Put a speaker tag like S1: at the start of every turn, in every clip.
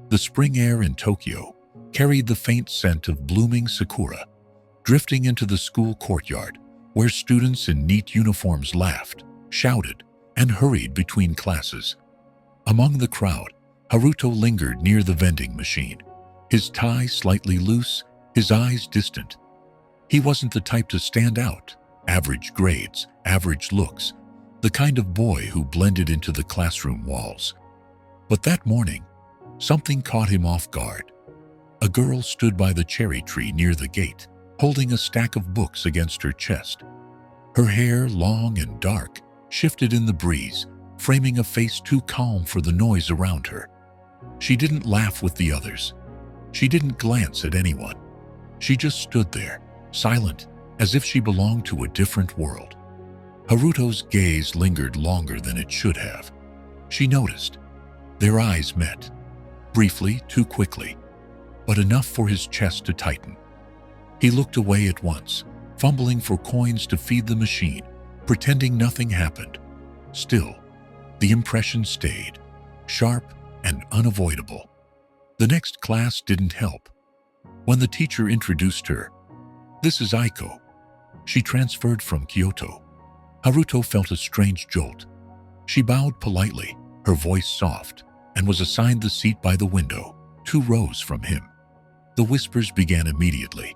S1: The spring air in Tokyo carried the faint scent of blooming sakura, drifting into the school courtyard, where students in neat uniforms laughed, shouted, and hurried between classes. Among the crowd, Haruto lingered near the vending machine, his tie slightly loose, his eyes distant. He wasn't the type to stand out, average grades, average looks, the kind of boy who blended into the classroom walls. But that morning, something caught him off guard. A girl stood by the cherry tree near the gate, holding a stack of books against her chest. Her hair, long and dark, shifted in the breeze, framing a face too calm for the noise around her. She didn't laugh with the others. She didn't glance at anyone. She just stood there, silent, as if she belonged to a different world. Haruto's gaze lingered longer than it should have. She noticed. Their eyes met. Briefly, too quickly, but enough for his chest to tighten. He looked away at once, fumbling for coins to feed the machine, pretending nothing happened. Still, the impression stayed, sharp and unavoidable. The next class didn't help. When the teacher introduced her, "This is Aiko. She transferred from Kyoto." Haruto felt a strange jolt. She bowed politely, her voice soft, and was assigned the seat by the window, 2 rows from him. The whispers began immediately.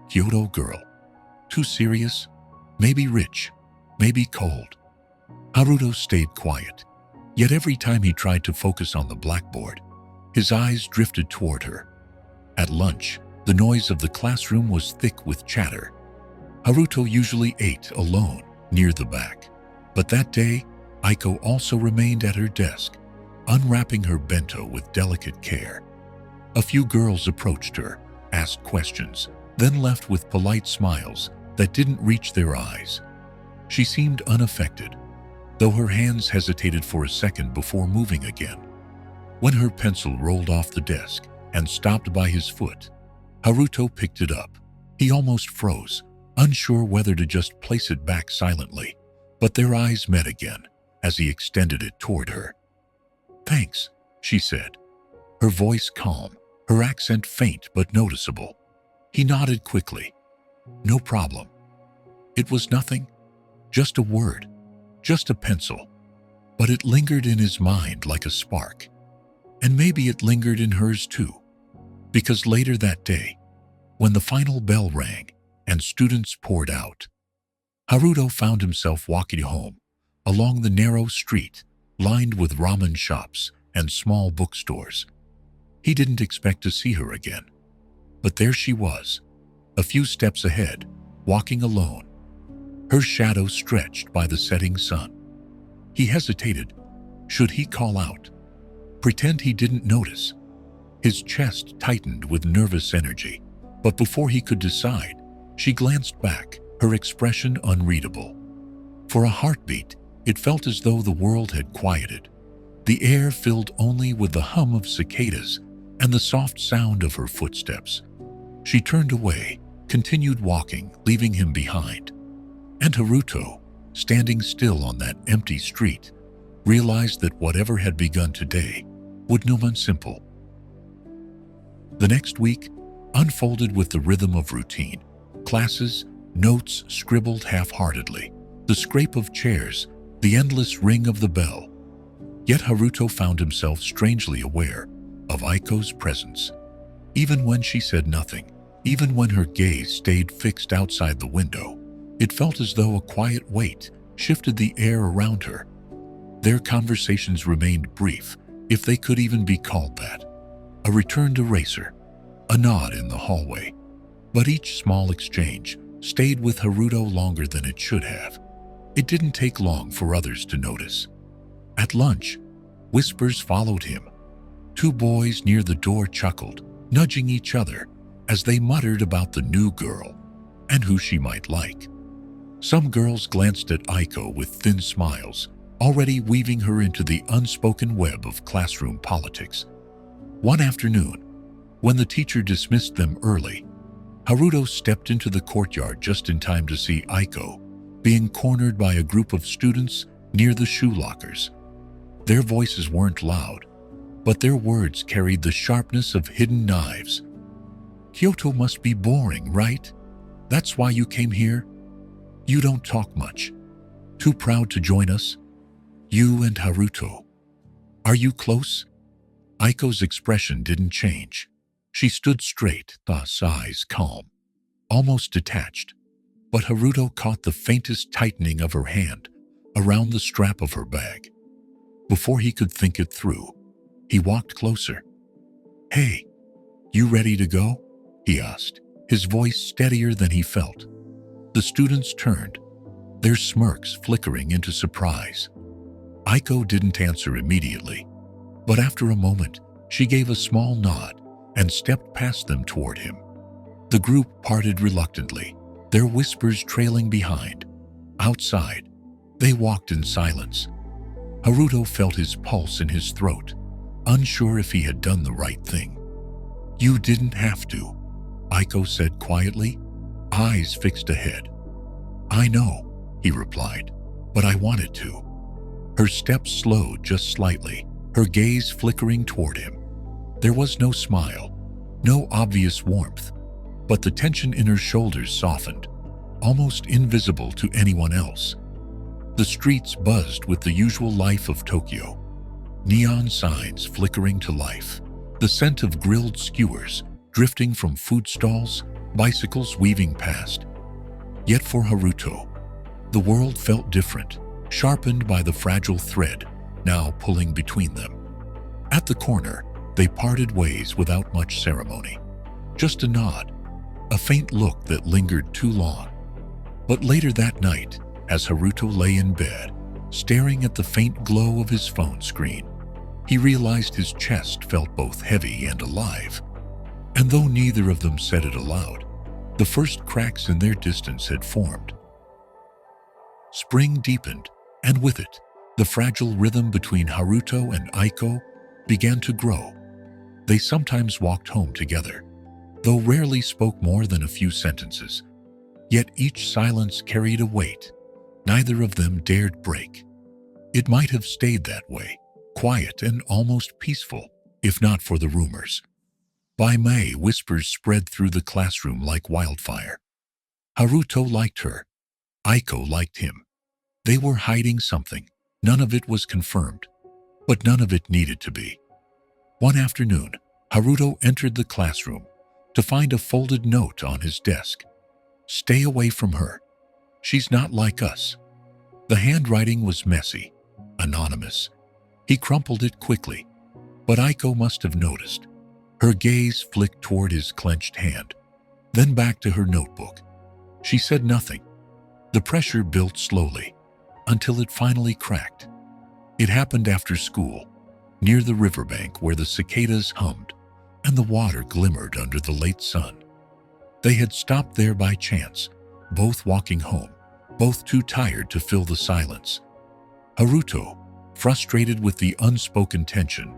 S1: Kyoto girl. Too serious? Maybe rich, maybe cold. Haruto stayed quiet, yet every time he tried to focus on the blackboard, his eyes drifted toward her. At lunch, the noise of the classroom was thick with chatter. Haruto usually ate alone near the back, but that day, Aiko also remained at her desk, unwrapping her bento with delicate care. A few girls approached her, asked questions, then left with polite smiles that didn't reach their eyes. She seemed unaffected, though her hands hesitated for a second before moving again. When her pencil rolled off the desk and stopped by his foot, Haruto picked it up. He almost froze, unsure whether to just place it back silently, but their eyes met again as he extended it toward her. "Thanks," she said, her voice calm, her accent faint but noticeable. He nodded quickly. "No problem." It was nothing, just a word, just a pencil, but it lingered in his mind like a spark. And maybe it lingered in hers too, because later that day, when the final bell rang and students poured out, Haruto found himself walking home along the narrow street lined with ramen shops and small bookstores. He didn't expect to see her again, but there she was, a few steps ahead, walking alone, her shadow stretched by the setting sun. He hesitated. Should he call out? Pretend he didn't notice? His chest tightened with nervous energy, but before he could decide, she glanced back, her expression unreadable. For a heartbeat, it felt as though the world had quieted, the air filled only with the hum of cicadas and the soft sound of her footsteps. She turned away, continued walking, leaving him behind. And Haruto, standing still on that empty street, realized that whatever had begun today would remain simple. The next week unfolded with the rhythm of routine. Classes, notes scribbled half-heartedly, the scrape of chairs, the endless ring of the bell. Yet Haruto found himself strangely aware of Aiko's presence. Even when she said nothing, even when her gaze stayed fixed outside the window, it felt as though a quiet weight shifted the air around her. Their conversations remained brief, if they could even be called that. A returned eraser, a nod in the hallway. But each small exchange stayed with Haruto longer than it should have. It didn't take long for others to notice. At lunch, whispers followed him. 2 boys near the door chuckled, nudging each other as they muttered about the new girl and who she might like. Some girls glanced at Aiko with thin smiles, already weaving her into the unspoken web of classroom politics. One afternoon, when the teacher dismissed them early, Haruto stepped into the courtyard just in time to see Aiko being cornered by a group of students near the shoe lockers. Their voices weren't loud, but their words carried the sharpness of hidden knives. "Kyoto must be boring, right? That's why you came here? You don't talk much. Too proud to join us? You and Haruto. Are you close?" Aiko's expression didn't change. She stood straight, thus eyes calm, almost detached. But Haruto caught the faintest tightening of her hand around the strap of her bag. Before he could think it through, he walked closer. "Hey, you ready to go?" he asked, his voice steadier than he felt. The students turned, their smirks flickering into surprise. Aiko didn't answer immediately, but after a moment, she gave a small nod and stepped past them toward him. The group parted reluctantly, their whispers trailing behind. Outside, they walked in silence. Haruto felt his pulse in his throat, unsure if he had done the right thing. "You didn't have to," Aiko said quietly, eyes fixed ahead. "I know," he replied, "but I wanted to." Her steps slowed just slightly, her gaze flickering toward him. There was no smile, no obvious warmth, but the tension in her shoulders softened, almost invisible to anyone else. The streets buzzed with the usual life of Tokyo. Neon signs flickering to life, the scent of grilled skewers drifting from food stalls, bicycles weaving past. Yet for Haruto, the world felt different, sharpened by the fragile thread now pulling between them. At the corner, they parted ways without much ceremony. Just a nod, a faint look that lingered too long. But later that night, as Haruto lay in bed, staring at the faint glow of his phone screen, he realized his chest felt both heavy and alive. And though neither of them said it aloud, the first cracks in their distance had formed. Spring deepened, and with it, the fragile rhythm between Haruto and Aiko began to grow. They sometimes walked home together, though rarely spoke more than a few sentences. Yet each silence carried a weight neither of them dared break. It might have stayed that way, quiet and almost peaceful, if not for the rumors. By May, whispers spread through the classroom like wildfire. Haruto liked her. Aiko liked him. They were hiding something. None of it was confirmed, but none of it needed to be. One afternoon, Haruto entered the classroom to find a folded note on his desk. "Stay away from her. She's not like us." The handwriting was messy, anonymous. He crumpled it quickly, but Aiko must have noticed. Her gaze flicked toward his clenched hand, then back to her notebook. She said nothing. The pressure built slowly, until it finally cracked. It happened after school, near the riverbank where the cicadas hummed and the water glimmered under the late sun. They had stopped there by chance, both walking home, both too tired to fill the silence. Haruto, frustrated with the unspoken tension,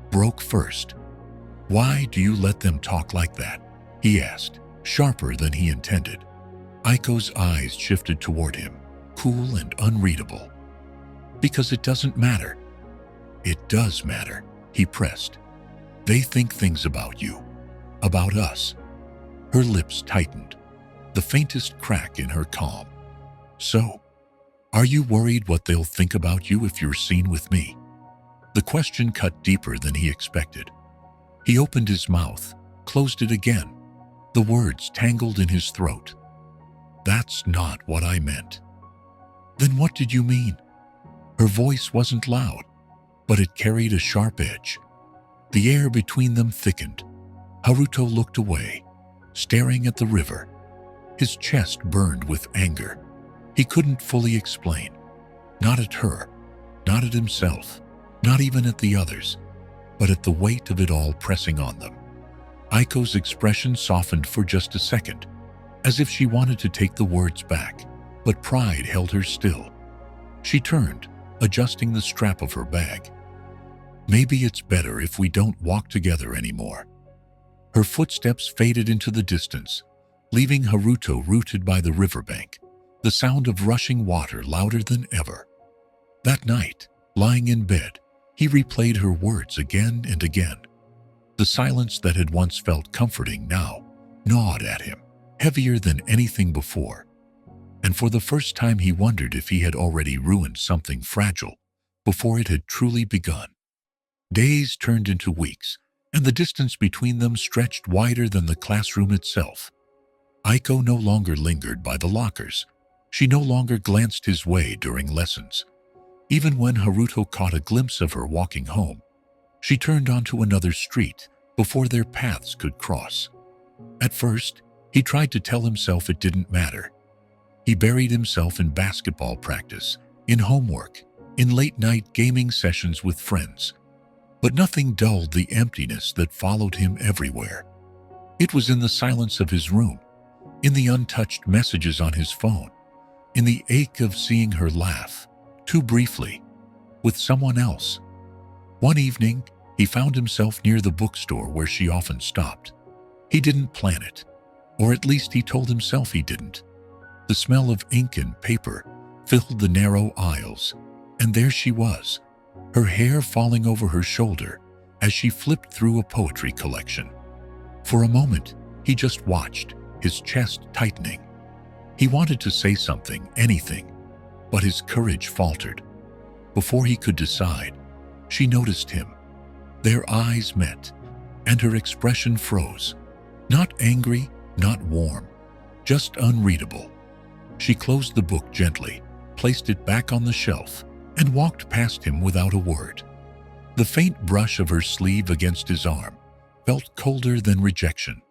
S1: broke first. "Why do you let them talk like that?" he asked, sharper than he intended. Aiko's eyes shifted toward him, cool and unreadable. "Because it doesn't matter." "It does matter," he pressed. "They think things about you, about us." Her lips tightened, the faintest crack in her calm. "So, are you worried what they'll think about you if you're seen with me?" The question cut deeper than he expected. He opened his mouth, closed it again, the words tangled in his throat. "That's not what I meant." "Then what did you mean?" Her voice wasn't loud, but it carried a sharp edge. The air between them thickened. Haruto looked away, staring at the river. His chest burned with anger. He couldn't fully explain. Not at her, not at himself, not even at the others, but at the weight of it all pressing on them. Aiko's expression softened for just a second, as if she wanted to take the words back, but pride held her still. She turned, adjusting the strap of her bag. "Maybe it's better if we don't walk together anymore." Her footsteps faded into the distance, leaving Haruto rooted by the riverbank, the sound of rushing water louder than ever. That night, lying in bed, He replayed her words again and again. The silence that had once felt comforting now gnawed at him, heavier than anything before. And for the first time he wondered if he had already ruined something fragile before it had truly begun. Days turned into weeks, and the distance between them stretched wider than the classroom itself. Aiko no longer lingered by the lockers. She no longer glanced his way during lessons. Even when Haruto caught a glimpse of her walking home, she turned onto another street before their paths could cross. At first, he tried to tell himself it didn't matter. He buried himself in basketball practice, in homework, in late-night gaming sessions with friends. But nothing dulled the emptiness that followed him everywhere. It was in the silence of his room, in the untouched messages on his phone, in the ache of seeing her laugh, too briefly, with someone else. One evening, he found himself near the bookstore where she often stopped. He didn't plan it, or at least he told himself he didn't. The smell of ink and paper filled the narrow aisles, and there she was, her hair falling over her shoulder as she flipped through a poetry collection. For a moment, he just watched, his chest tightening. He wanted to say something, anything, but his courage faltered. Before he could decide, she noticed him. Their eyes met, and her expression froze. Not angry, not warm, just unreadable. She closed the book gently, placed it back on the shelf, and walked past him without a word. The faint brush of her sleeve against his arm felt colder than rejection.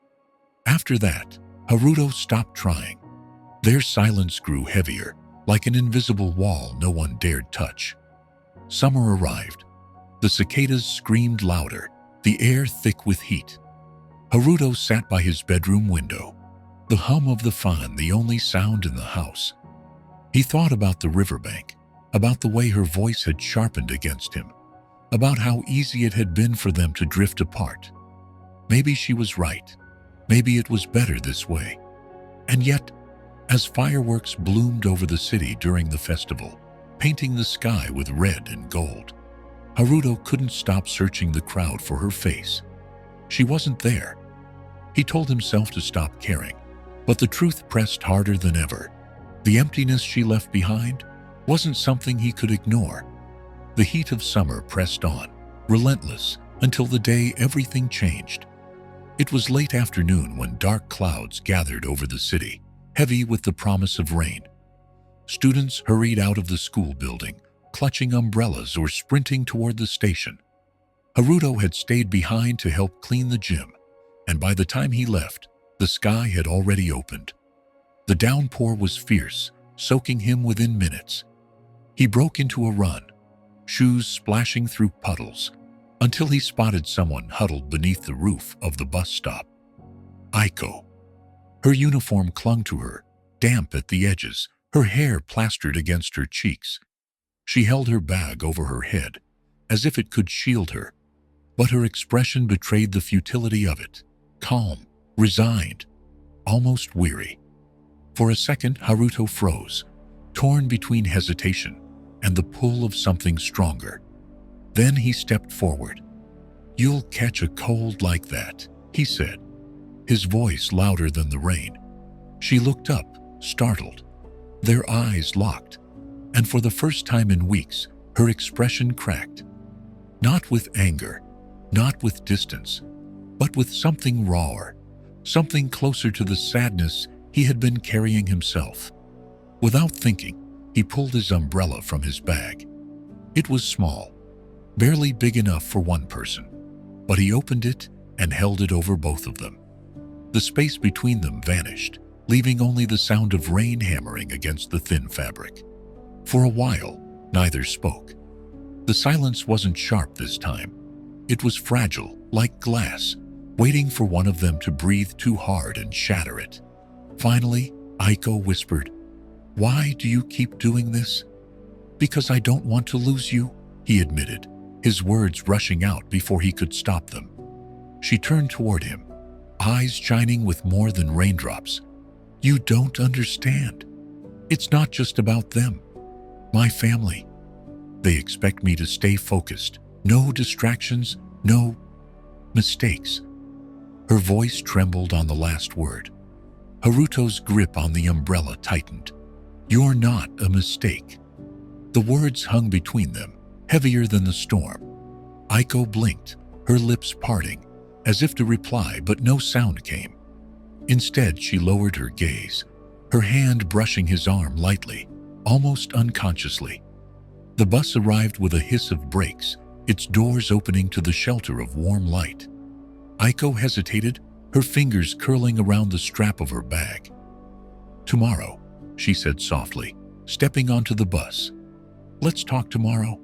S1: After that, Haruto stopped trying. Their silence grew heavier, like an invisible wall no one dared touch. Summer arrived. The cicadas screamed louder, the air thick with heat. Haruto sat by his bedroom window, the hum of the fan the only sound in the house. He thought about the riverbank, about the way her voice had sharpened against him, about how easy it had been for them to drift apart. Maybe she was right. Maybe it was better this way. And yet, as fireworks bloomed over the city during the festival, painting the sky with red and gold, Haruto couldn't stop searching the crowd for her face. She wasn't there. He told himself to stop caring, but the truth pressed harder than ever. The emptiness she left behind wasn't something he could ignore. The heat of summer pressed on, relentless, until the day everything changed. It was late afternoon when dark clouds gathered over the city, heavy with the promise of rain. Students hurried out of the school building, clutching umbrellas or sprinting toward the station. Haruto had stayed behind to help clean the gym, and by the time he left, the sky had already opened. The downpour was fierce, soaking him within minutes. He broke into a run, shoes splashing through puddles, until he spotted someone huddled beneath the roof of the bus stop. Aiko. Her uniform clung to her, damp at the edges, her hair plastered against her cheeks. She held her bag over her head, as if it could shield her, but her expression betrayed the futility of it. Calm, resigned, almost weary. For a second, Haruto froze, torn between hesitation and the pull of something stronger. Then he stepped forward. "You'll catch a cold like that," he said, his voice louder than the rain. She looked up, startled. Their eyes locked, and for the first time in weeks, her expression cracked. Not with anger, not with distance, but with something rawer, something closer to the sadness he had been carrying himself. Without thinking, he pulled his umbrella from his bag. It was small, barely big enough for one person, but he opened it and held it over both of them. The space between them vanished, leaving only the sound of rain hammering against the thin fabric. For a while, neither spoke. The silence wasn't sharp this time. It was fragile, like glass, waiting for one of them to breathe too hard and shatter it. Finally, Aiko whispered, "Why do you keep doing this?" "Because I don't want to lose you," he admitted, his words rushing out before he could stop them. She turned toward him, eyes shining with more than raindrops. "You don't understand. It's not just about them. My family. They expect me to stay focused, No distractions, no mistakes. Her voice trembled on the last word. Haruto's grip on the umbrella tightened. You're not a mistake. The words hung between them, heavier than the storm. Aiko blinked, her lips parting, as if to reply, but no sound came. Instead, she lowered her gaze, her hand brushing his arm lightly, almost unconsciously. The bus arrived with a hiss of brakes, its doors opening to the shelter of warm light. Aiko hesitated, her fingers curling around the strap of her bag. Tomorrow, she said softly, stepping onto the bus. Let's talk tomorrow.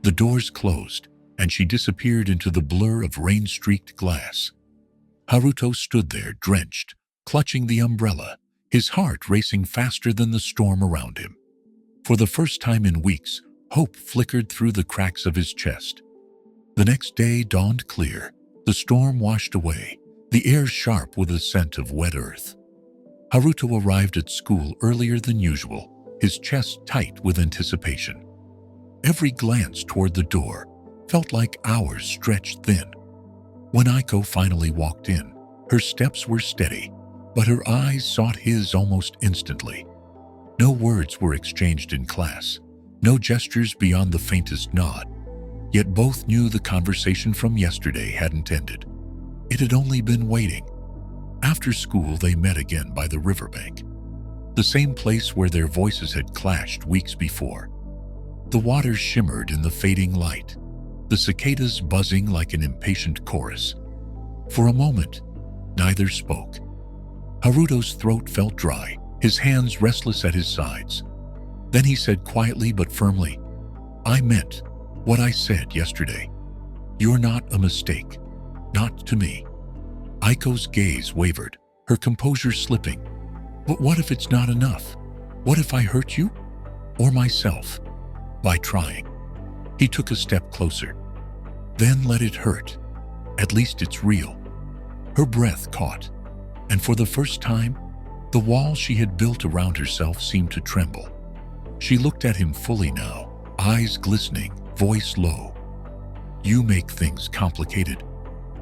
S1: The doors closed, and she disappeared into the blur of rain-streaked glass. Haruto stood there, drenched, clutching the umbrella, his heart racing faster than the storm around him. For the first time in weeks, hope flickered through the cracks of his chest. The next day dawned clear, the storm washed away, the air sharp with a scent of wet earth. Haruto arrived at school earlier than usual, his chest tight with anticipation. Every glance toward the door felt like hours stretched thin. When Aiko finally walked in, her steps were steady, but her eyes sought his almost instantly. No words were exchanged in class, no gestures beyond the faintest nod, yet both knew the conversation from yesterday hadn't ended. It had only been waiting. After school, they met again by the riverbank, the same place where their voices had clashed weeks before. The water shimmered in the fading light, the cicadas buzzing like an impatient chorus. For a moment, neither spoke. Haruto's throat felt dry, his hands restless at his sides. Then he said quietly but firmly, I meant what I said yesterday. You're not a mistake. Not to me. Aiko's gaze wavered, her composure slipping. But what if it's not enough? What if I hurt you? Or myself? By trying. He took a step closer. Then let it hurt. At least it's real. Her breath caught, and for the first time, the wall she had built around herself seemed to tremble. She looked at him fully now, eyes glistening, voice low. You make things complicated.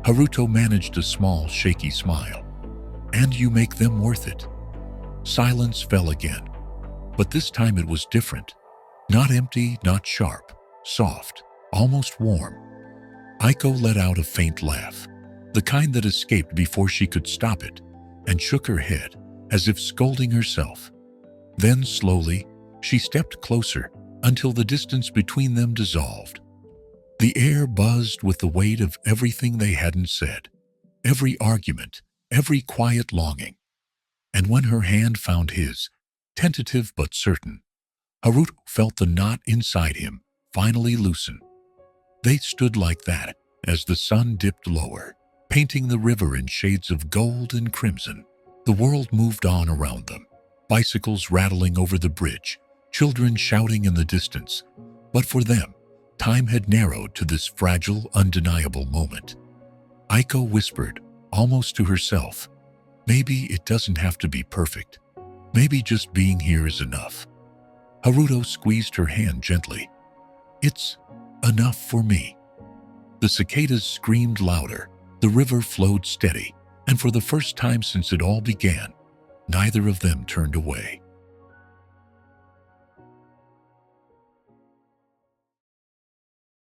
S1: Haruto managed a small, shaky smile. And you make them worth it. Silence fell again, but this time it was different. Not empty, not sharp, soft, almost warm. Aiko let out a faint laugh, the kind that escaped before she could stop it, and shook her head, as if scolding herself. Then slowly, she stepped closer until the distance between them dissolved. The air buzzed with the weight of everything they hadn't said, every argument, every quiet longing. And when her hand found his, tentative but certain, Haruto felt the knot inside him finally loosen. They stood like that as the sun dipped lower, painting the river in shades of gold and crimson. The world moved on around them, bicycles rattling over the bridge, children shouting in the distance. But for them, time had narrowed to this fragile, undeniable moment. Aiko whispered, almost to herself, maybe it doesn't have to be perfect. Maybe just being here is enough. Haruto squeezed her hand gently. It's enough for me. The cicadas screamed louder, the river flowed steady, and for the first time since it all began, neither of them turned away.